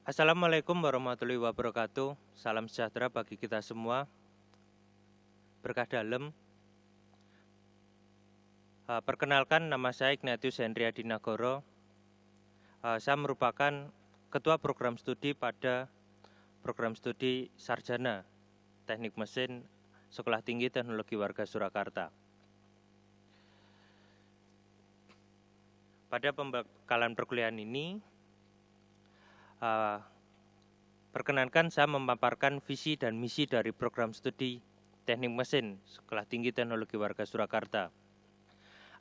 Assalamualaikum warahmatullahi wabarakatuh. Salam sejahtera bagi kita semua. Berkah dalam. Perkenalkan, nama saya Ignatius Henry Adinagoro. Saya merupakan Ketua Program Studi pada Program Studi Sarjana Teknik Mesin Sekolah Tinggi Teknologi Warga Surakarta. Pada pembekalan perkuliahan ini, perkenankan saya memaparkan visi dan misi dari Program Studi Teknik Mesin Sekolah Tinggi Teknologi Warga Surakarta.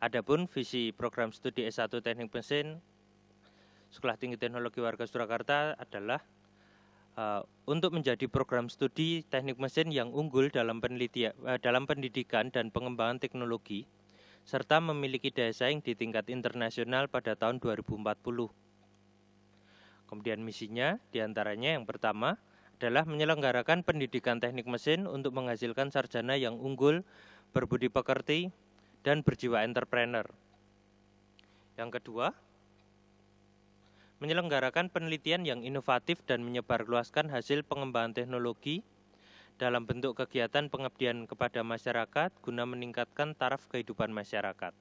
Adapun visi Program Studi S1 Teknik Mesin Sekolah Tinggi Teknologi Warga Surakarta adalah untuk menjadi program studi teknik mesin yang unggul dalam pendidikan dan pengembangan teknologi, serta memiliki daya saing di tingkat internasional pada tahun 2040. Kemudian misinya diantaranya yang pertama adalah menyelenggarakan pendidikan teknik mesin untuk menghasilkan sarjana yang unggul, berbudi pekerti, dan berjiwa entrepreneur. Yang kedua, menyelenggarakan penelitian yang inovatif dan menyebarluaskan hasil pengembangan teknologi dalam bentuk kegiatan pengabdian kepada masyarakat guna meningkatkan taraf kehidupan masyarakat.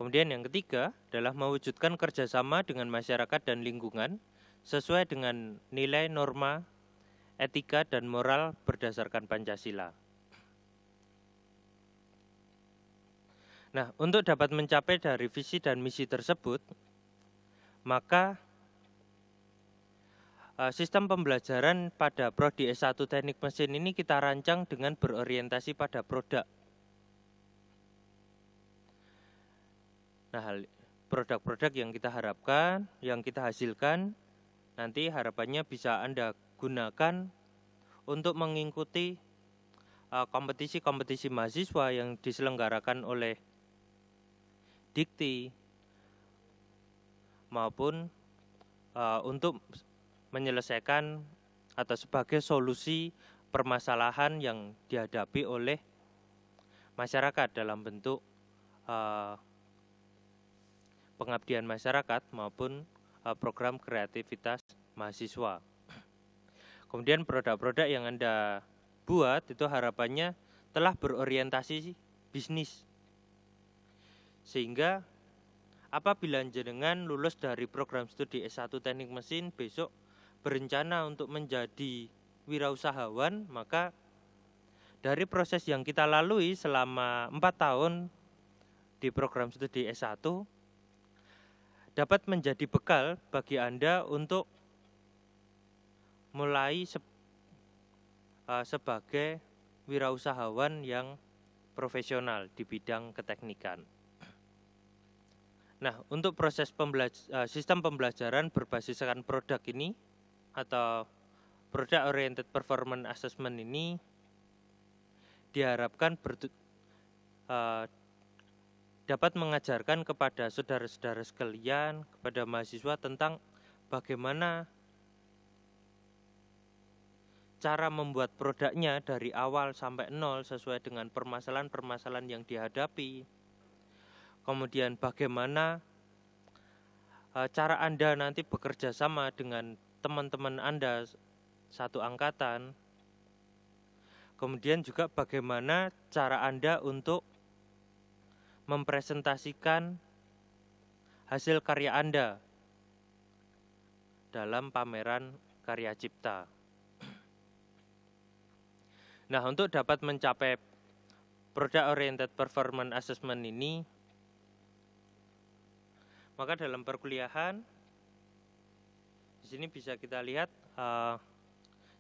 Kemudian yang ketiga adalah mewujudkan kerjasama dengan masyarakat dan lingkungan sesuai dengan nilai norma, etika, dan moral berdasarkan Pancasila. Nah, untuk dapat mencapai dari visi dan misi tersebut, maka sistem pembelajaran pada Prodi S1 Teknik Mesin ini kita rancang dengan berorientasi pada produk. Nah, produk-produk yang kita harapkan, yang kita hasilkan, nanti harapannya bisa Anda gunakan untuk mengikuti kompetisi-kompetisi mahasiswa yang diselenggarakan oleh Dikti, maupun untuk menyelesaikan atau sebagai solusi permasalahan yang dihadapi oleh masyarakat dalam bentuk pengabdian masyarakat maupun program kreativitas mahasiswa. Kemudian produk-produk yang Anda buat itu harapannya telah berorientasi bisnis, sehingga apabila jenengan lulus dari program studi S1 Teknik Mesin besok berencana untuk menjadi wirausahawan, maka dari proses yang kita lalui selama 4 tahun di program studi S1 dapat menjadi bekal bagi Anda untuk mulai sebagai wirausahawan yang profesional di bidang keteknikan. Nah, untuk proses sistem pembelajaran berbasiskan produk ini atau Product Oriented Performance Assessment ini diharapkan dapat mengajarkan kepada saudara-saudara sekalian, kepada mahasiswa tentang bagaimana cara membuat produknya dari awal sampai nol sesuai dengan permasalahan-permasalahan yang dihadapi. Kemudian bagaimana cara Anda nanti bekerja sama dengan teman-teman Anda satu angkatan. Kemudian juga bagaimana cara Anda untuk mempresentasikan hasil karya Anda dalam pameran karya cipta. Nah, untuk dapat mencapai Product Oriented Performance Assessment ini, maka dalam perkuliahan di sini bisa kita lihat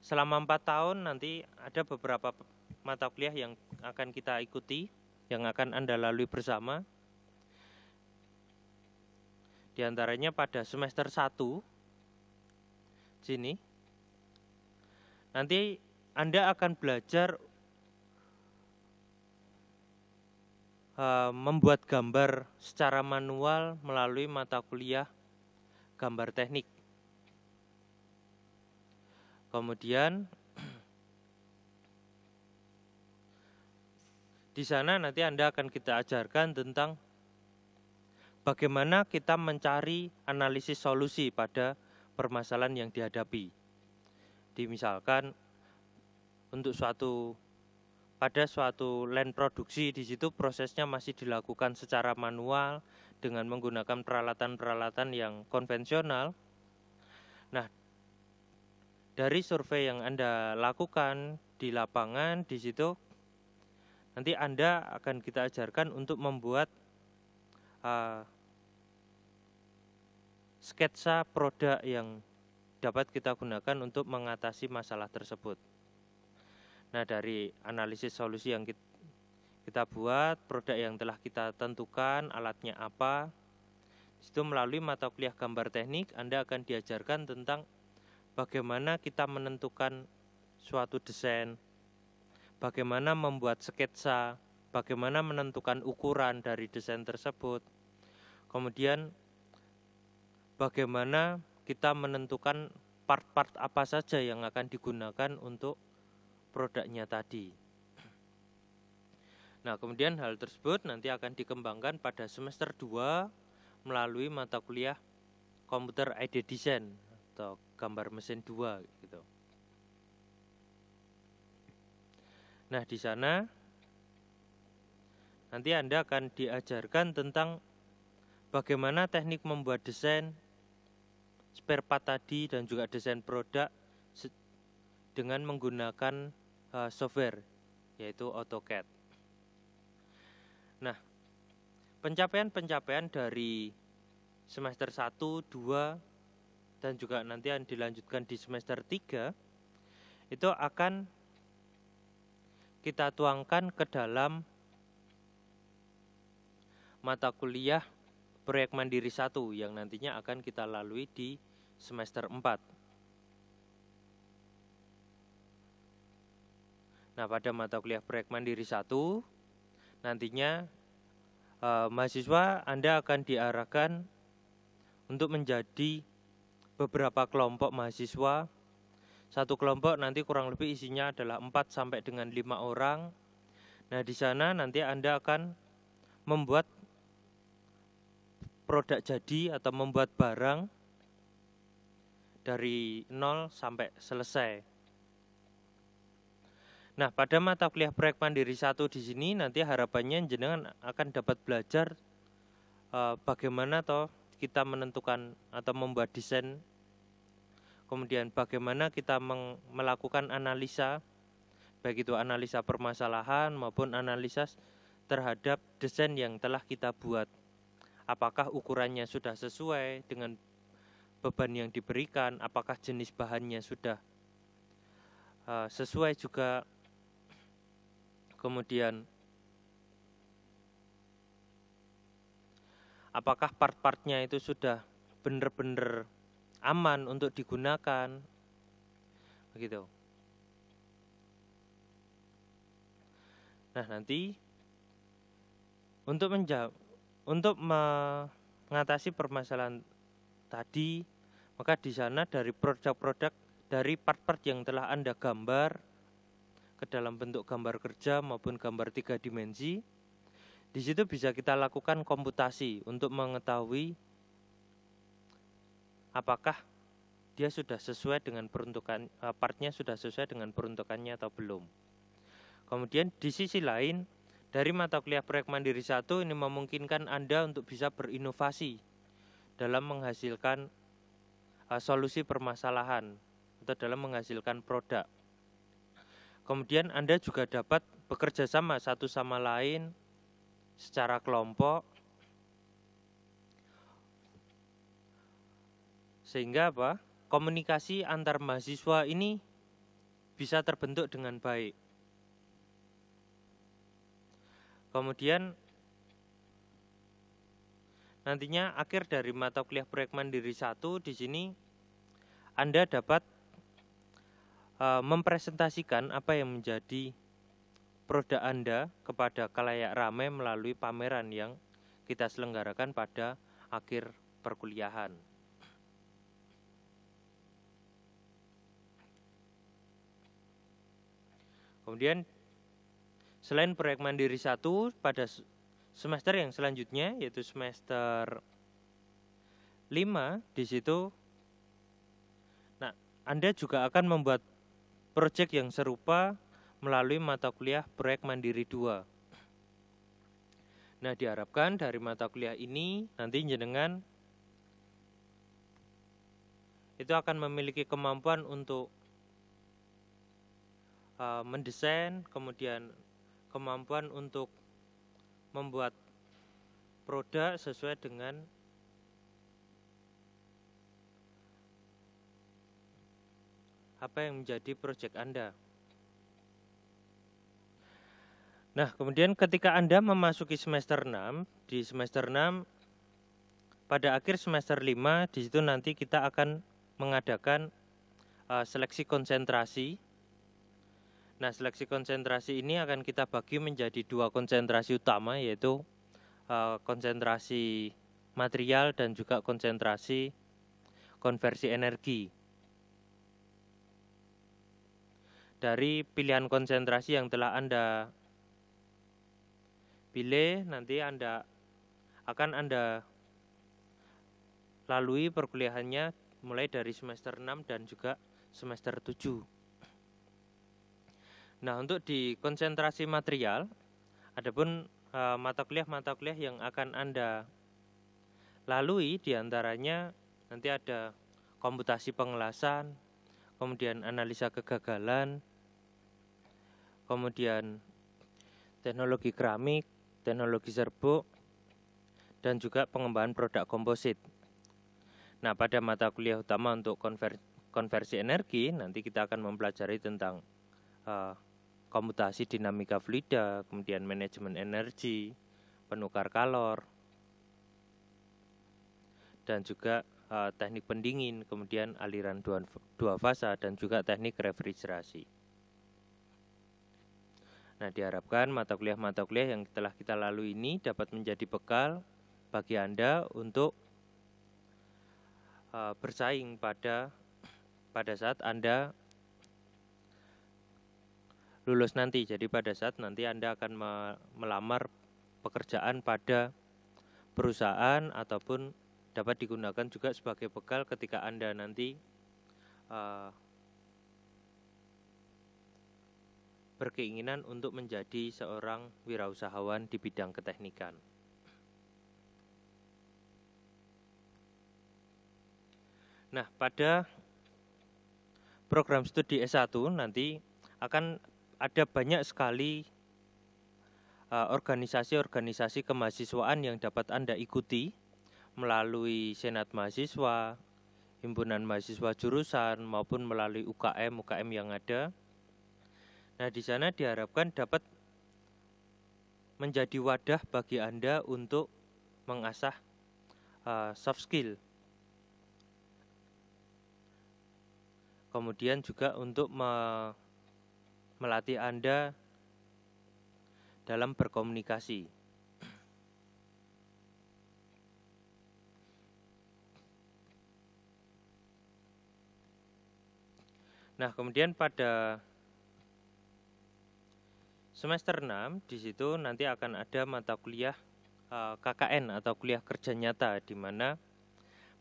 selama 4 tahun nanti ada beberapa mata kuliah yang akan kita ikuti, yang akan Anda lalui bersama. Di antaranya pada semester 1 sini nanti Anda akan belajar membuat gambar secara manual melalui mata kuliah gambar teknik. Kemudian di sana nanti Anda akan kita ajarkan tentang bagaimana kita mencari analisis solusi pada permasalahan yang dihadapi. Misalkan untuk pada suatu line produksi, di situ prosesnya masih dilakukan secara manual dengan menggunakan peralatan-peralatan yang konvensional. Nah, dari survei yang Anda lakukan di lapangan, di situ nanti Anda akan kita ajarkan untuk membuat sketsa produk yang dapat kita gunakan untuk mengatasi masalah tersebut. Nah, dari analisis solusi yang kita buat, produk yang telah kita tentukan, alatnya apa, itu melalui mata kuliah gambar teknik, Anda akan diajarkan tentang bagaimana kita menentukan suatu desain, bagaimana membuat sketsa, bagaimana menentukan ukuran dari desain tersebut, kemudian bagaimana kita menentukan part-part apa saja yang akan digunakan untuk produknya tadi. Nah, kemudian hal tersebut nanti akan dikembangkan pada semester 2 melalui mata kuliah Computer Aided Design atau gambar mesin 2 gitu. Nah, di sana nanti Anda akan diajarkan tentang bagaimana teknik membuat desain spare part tadi dan juga desain produk dengan menggunakan software yaitu AutoCAD. Nah, pencapaian-pencapaian dari semester 1, 2 dan juga nanti yang dilanjutkan di semester 3 itu akan kita tuangkan ke dalam mata kuliah proyek mandiri 1 yang nantinya akan kita lalui di semester 4. Nah, pada mata kuliah proyek mandiri 1 nantinya mahasiswa Anda akan diarahkan untuk menjadi beberapa kelompok mahasiswa. Satu kelompok nanti kurang lebih isinya adalah 4 sampai dengan 5 orang. Nah, di sana nanti Anda akan membuat produk jadi atau membuat barang dari 0 sampai selesai. Nah, pada mata kuliah proyek mandiri 1 di sini nanti harapannya jenengan akan dapat belajar bagaimana kita menentukan atau membuat desain, kemudian bagaimana kita melakukan analisa, baik itu analisa permasalahan maupun analisa terhadap desain yang telah kita buat. Apakah ukurannya sudah sesuai dengan beban yang diberikan, apakah jenis bahannya sudah sesuai juga, kemudian apakah part-partnya itu sudah benar-benar aman untuk digunakan, begitu. Nah, nanti untuk mengatasi permasalahan tadi, maka di sana dari produk-produk dari part-part yang telah Anda gambar ke dalam bentuk gambar kerja maupun gambar 3 dimensi, di situ bisa kita lakukan komputasi untuk mengetahui apakah dia sudah sesuai dengan peruntukan, partnya sudah sesuai dengan peruntukannya atau belum. Kemudian di sisi lain, dari mata kuliah proyek mandiri 1 ini memungkinkan Anda untuk bisa berinovasi dalam menghasilkan solusi permasalahan atau dalam menghasilkan produk. Kemudian Anda juga dapat bekerja sama satu sama lain secara kelompok, sehingga komunikasi antar mahasiswa ini bisa terbentuk dengan baik. Kemudian nantinya akhir dari mata kuliah proyek mandiri 1 di sini Anda dapat mempresentasikan apa yang menjadi produk Anda kepada khalayak ramai melalui pameran yang kita selenggarakan pada akhir perkuliahan. Kemudian selain proyek mandiri 1 pada semester yang selanjutnya yaitu semester 5, di situ Anda juga akan membuat proyek yang serupa melalui mata kuliah Proyek Mandiri 2. Nah, diharapkan dari mata kuliah ini nanti jenengan itu akan memiliki kemampuan untuk mendesain, kemudian kemampuan untuk membuat produk sesuai dengan apa yang menjadi proyek Anda. Nah, kemudian ketika Anda memasuki semester 6, di semester 6 pada akhir semester 5 di situ nanti kita akan mengadakan seleksi konsentrasi. Nah, seleksi konsentrasi ini akan kita bagi menjadi 2 konsentrasi utama, yaitu konsentrasi material dan juga konsentrasi konversi energi. Dari pilihan konsentrasi yang telah Anda pilih, nanti akan Anda lalui perkuliahannya mulai dari semester 6 dan juga semester 7. Nah, untuk di konsentrasi material, adapun mata kuliah yang akan Anda lalui diantaranya nanti ada komputasi pengelasan, kemudian analisa kegagalan, kemudian teknologi keramik, teknologi serbuk, dan juga pengembangan produk komposit. Nah, pada mata kuliah utama untuk konversi energi, nanti kita akan mempelajari tentang komputasi dinamika fluida, kemudian manajemen energi, penukar kalor, dan juga teknik pendingin, kemudian aliran dua fasa, dan juga teknik refrigerasi. Nah, diharapkan mata kuliah yang telah kita lalui ini dapat menjadi bekal bagi Anda untuk bersaing pada saat Anda lulus nanti. Jadi pada saat nanti Anda akan melamar pekerjaan pada perusahaan ataupun dapat digunakan juga sebagai bekal ketika Anda nanti berkeinginan untuk menjadi seorang wirausahawan di bidang keteknikan. Nah, pada program studi S1 nanti akan ada banyak sekali organisasi-organisasi kemahasiswaan yang dapat Anda ikuti melalui Senat Mahasiswa, Himpunan Mahasiswa Jurusan, maupun melalui UKM yang ada. Nah, di sana diharapkan dapat menjadi wadah bagi Anda untuk mengasah soft skill. Kemudian juga untuk melatih Anda dalam berkomunikasi. Nah, kemudian pada semester 6 di situ nanti akan ada mata kuliah KKN atau kuliah kerja nyata, di mana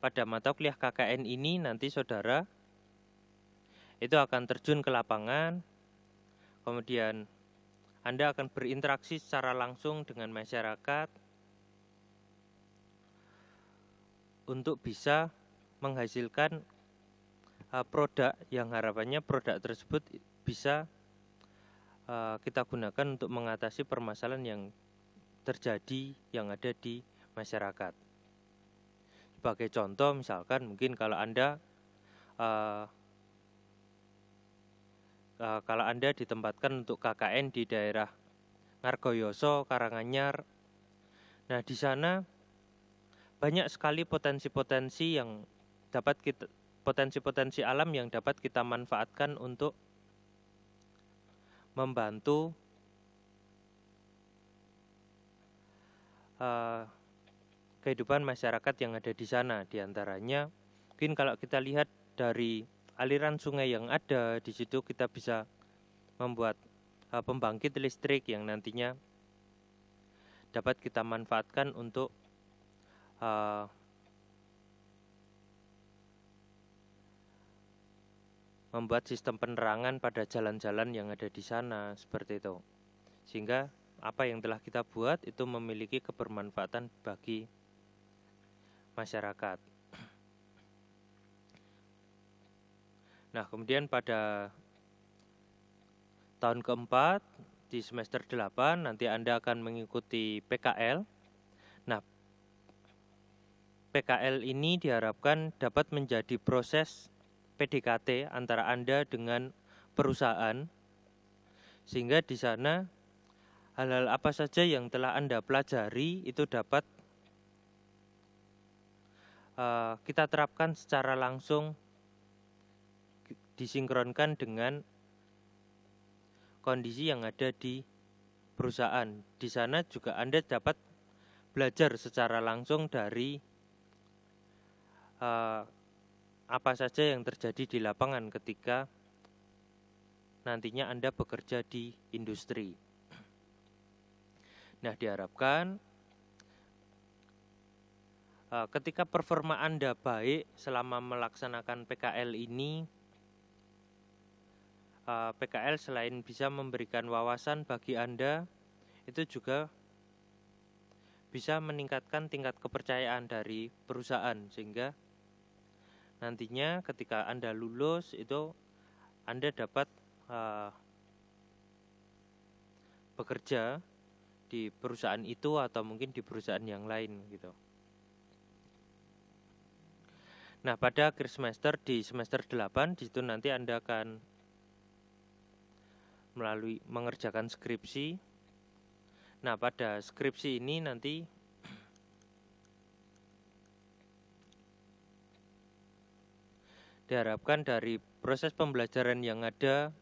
pada mata kuliah KKN ini nanti saudara itu akan terjun ke lapangan, kemudian Anda akan berinteraksi secara langsung dengan masyarakat untuk bisa menghasilkan produk yang harapannya produk tersebut bisa kita gunakan untuk mengatasi permasalahan yang terjadi yang ada di masyarakat. Sebagai contoh, misalkan mungkin kalau Anda ditempatkan untuk KKN di daerah Ngargoyoso, Karanganyar. Nah, di sana banyak sekali potensi-potensi alam yang dapat kita manfaatkan untuk membantu kehidupan masyarakat yang ada di sana. Di antaranya, mungkin kalau kita lihat dari aliran sungai yang ada di situ, kita bisa membuat pembangkit listrik yang nantinya dapat kita manfaatkan untuk membuat sistem penerangan pada jalan-jalan yang ada di sana, seperti itu. Sehingga apa yang telah kita buat itu memiliki kebermanfaatan bagi masyarakat. Nah, kemudian pada tahun keempat di semester 8 nanti Anda akan mengikuti PKL. Nah, PKL ini diharapkan dapat menjadi proses PDKT antara Anda dengan perusahaan, sehingga di sana hal-hal apa saja yang telah Anda pelajari itu dapat kita terapkan secara langsung, disinkronkan dengan kondisi yang ada di perusahaan. Di sana juga Anda dapat belajar secara langsung dari apa saja yang terjadi di lapangan ketika nantinya Anda bekerja di industri. Nah, diharapkan ketika performa Anda baik selama melaksanakan PKL ini, PKL selain bisa memberikan wawasan bagi Anda, itu juga bisa meningkatkan tingkat kepercayaan dari perusahaan, sehingga nantinya ketika Anda lulus itu Anda dapat bekerja di perusahaan itu atau mungkin di perusahaan yang lain gitu. Nah, pada akhir semester di semester 8 di situ nanti Anda akan mengerjakan skripsi. Nah, pada skripsi ini nanti diharapkan dari proses pembelajaran yang ada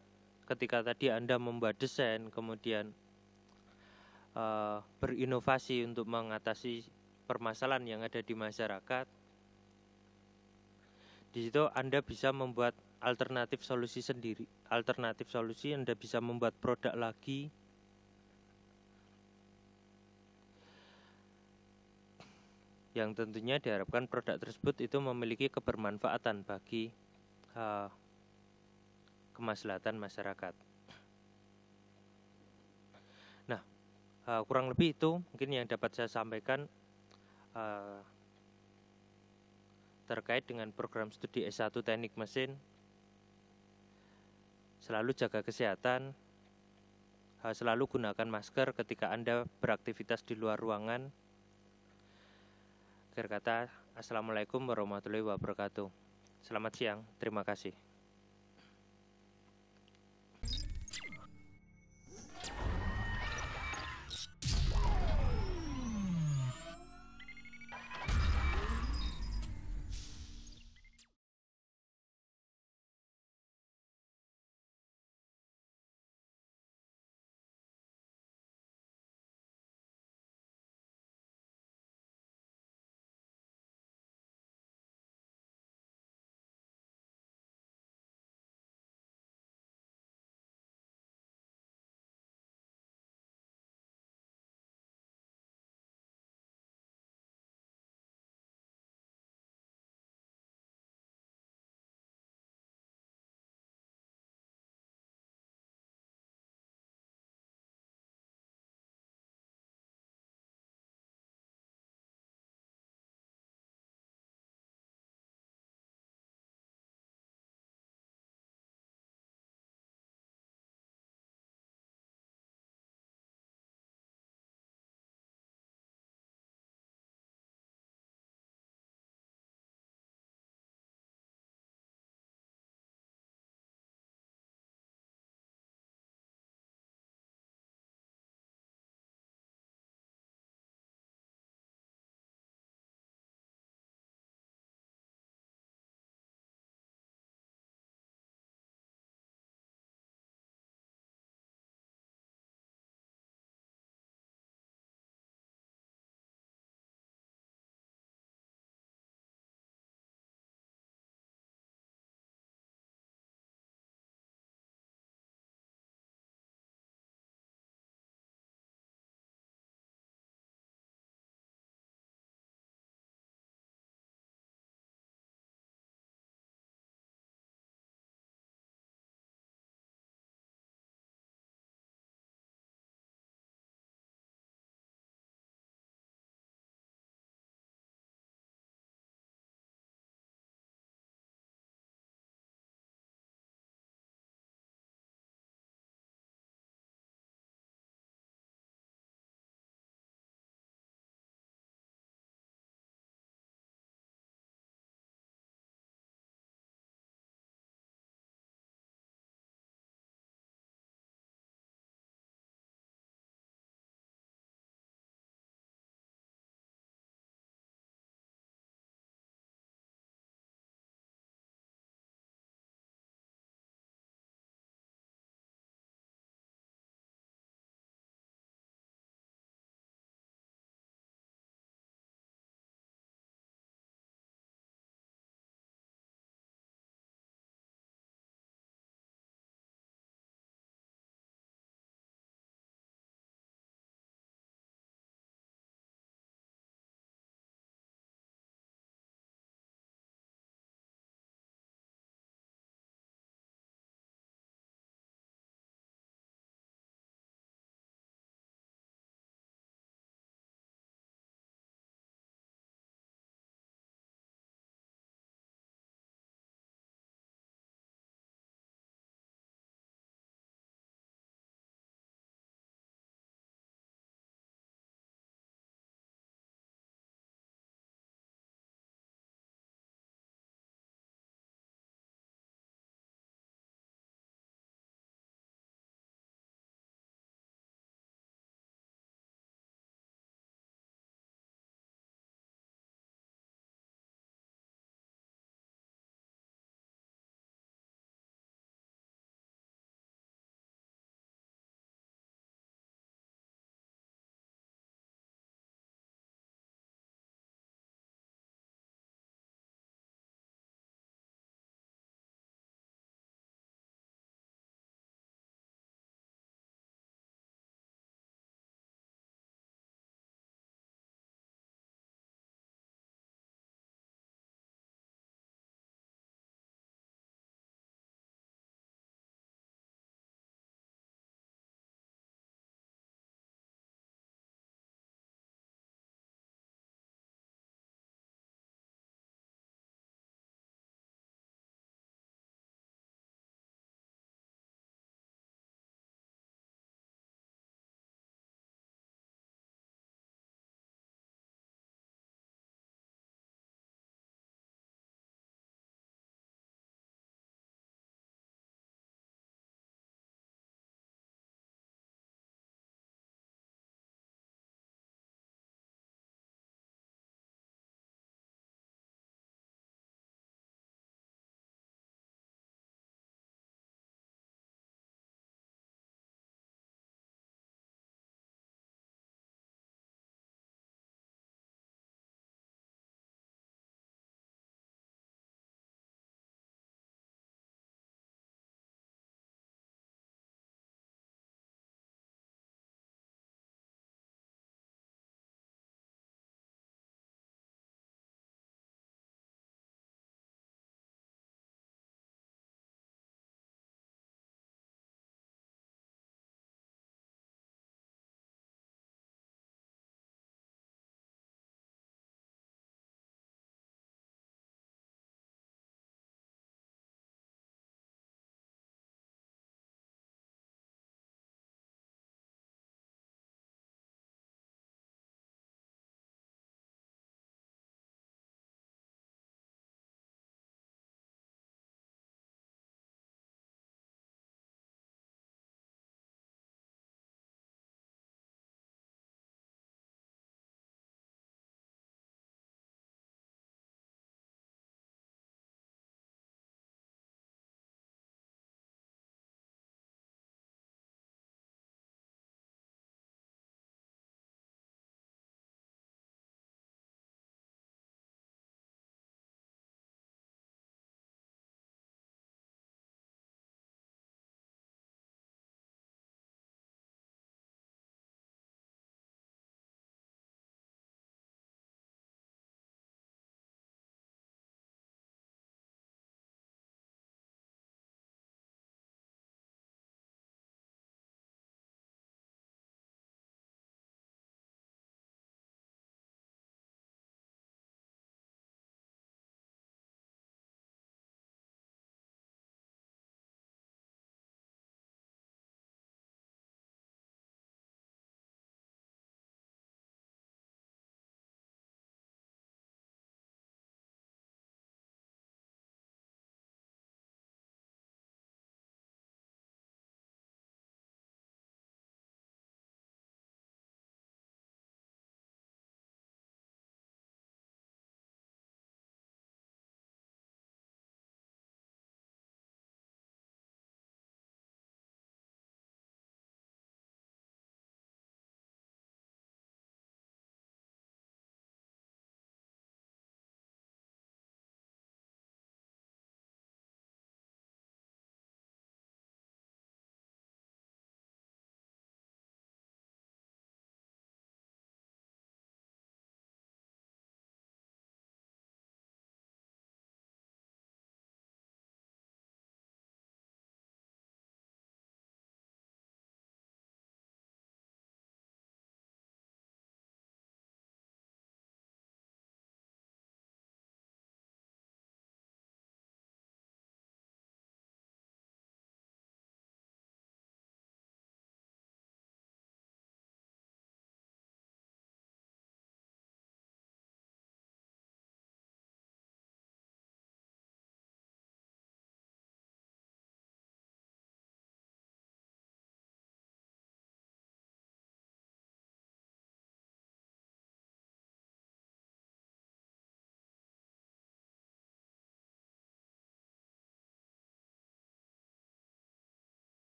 ketika tadi Anda membuat desain, kemudian berinovasi untuk mengatasi permasalahan yang ada di masyarakat. Di situ Anda bisa membuat alternatif solusi sendiri. Alternatif solusi Anda bisa membuat produk lagi. Yang tentunya diharapkan produk tersebut itu memiliki kebermanfaatan bagi kemaslahatan masyarakat. Nah, kurang lebih itu mungkin yang dapat saya sampaikan terkait dengan program studi S1 Teknik Mesin. Selalu jaga kesehatan, selalu gunakan masker ketika Anda beraktivitas di luar ruangan. Akhir kata, Assalamualaikum warahmatullahi wabarakatuh. Selamat siang, terima kasih.